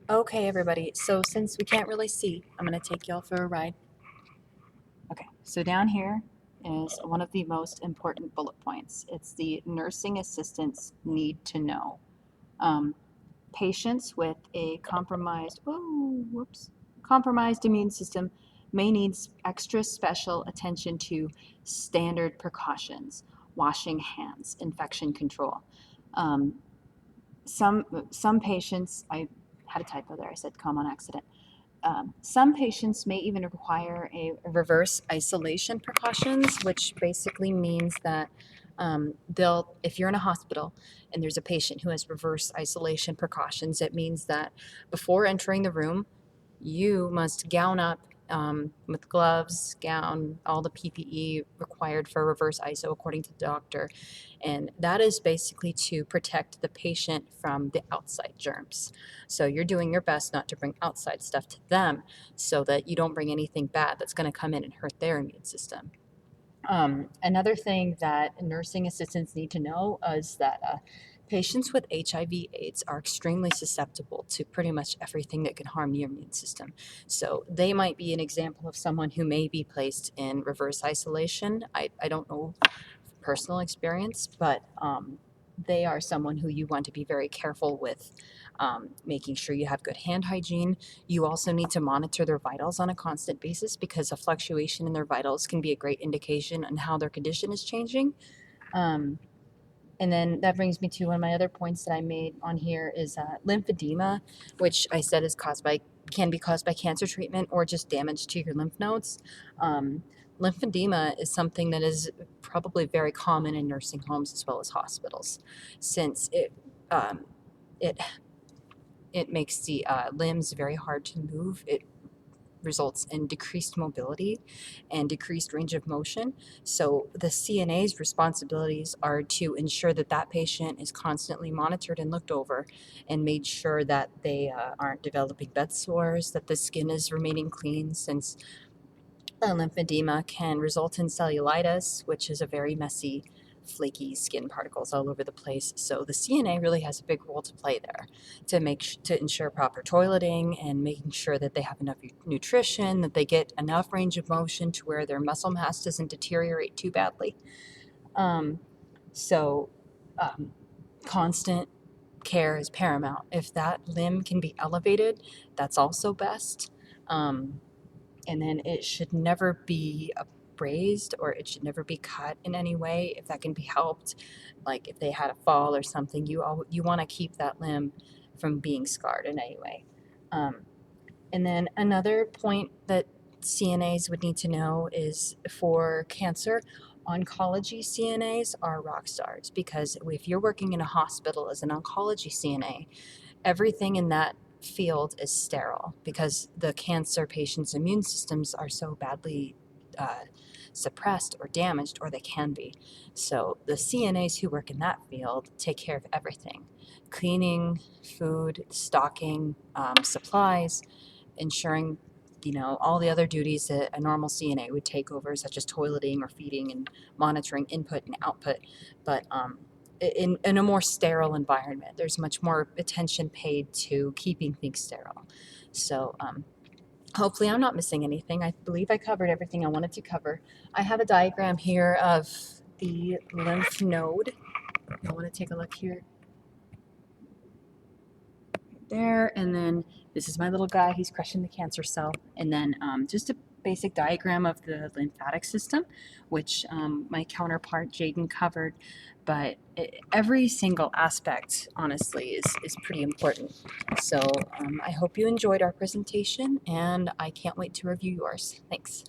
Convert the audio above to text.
Okay, everybody. So since we can't really see, I'm going to take y'all for a ride. Okay, so down here is one of the most important bullet points. It's the nursing assistants need to know. Um, Patients with a compromised immune system may need extra special attention to standard precautions, washing hands, infection control. Um, some patients, I had a typo there. I said come on accident. Some patients may even require a reverse isolation precautions, which basically means that if you're in a hospital and there's a patient who has reverse isolation precautions, it means that before entering the room, you must gown up with gloves, gown, all the PPE required for reverse ISO according to the doctor. And that is basically to protect the patient from the outside germs. So you're doing your best not to bring outside stuff to them so that you don't bring anything bad that's going to come in and hurt their immune system. Another thing that nursing assistants need to know is that patients with HIV/AIDS are extremely susceptible to pretty much everything that can harm your immune system. So they might be an example of someone who may be placed in reverse isolation. I don't know personal experience, but they are someone who you want to be very careful with, making sure you have good hand hygiene. You also need to monitor their vitals on a constant basis because a fluctuation in their vitals can be a great indication on how their condition is changing. Um, and then that brings me to one of my other points that I made on here is lymphedema, which I said can be caused by cancer treatment or just damage to your lymph nodes. Um, Lymphedema is something that is probably very common in nursing homes as well as hospitals, since um, it it makes the limbs very hard to move. It results in decreased mobility and decreased range of motion. So the CNA's responsibilities are to ensure that that patient is constantly monitored and looked over and made sure that they aren't developing bed sores, that the skin is remaining clean, since lymphedema can result in cellulitis, which is a very messy, flaky skin particles all over the place. So the CNA really has a big role to play there to ensure proper toileting and making sure that they have enough nutrition, that they get enough range of motion to where their muscle mass doesn't deteriorate too badly. Um, so um, constant care is paramount. If that limb can be elevated, that's also best. And then it should never be abrased or it should never be cut in any way if that can be helped. Like if they had a fall or something, you want to keep that limb from being scarred in any way. Um, and then another point that CNAs would need to know is for cancer, oncology CNAs are rock stars, because if you're working in a hospital as an oncology CNA, everything in that field is sterile because the cancer patient's immune systems are so badly uh, suppressed or damaged, or they can be. So the CNAs who work in that field take care of everything: cleaning, food, stocking, supplies, ensuring all the other duties that a normal CNA would take over, such as toileting or feeding and monitoring input and output. But in a more sterile environment, there's much more attention paid to keeping things sterile. So hopefully I'm not missing anything. I believe I covered everything I wanted to cover. I have a diagram here of the lymph node. I want to take a look here. There, and then this is my little guy. He's crushing the cancer cell. And then just a basic diagram of the lymphatic system, which my counterpart Jaden covered. But every single aspect, honestly, is pretty important. So I hope you enjoyed our presentation, and I can't wait to review yours. Thanks.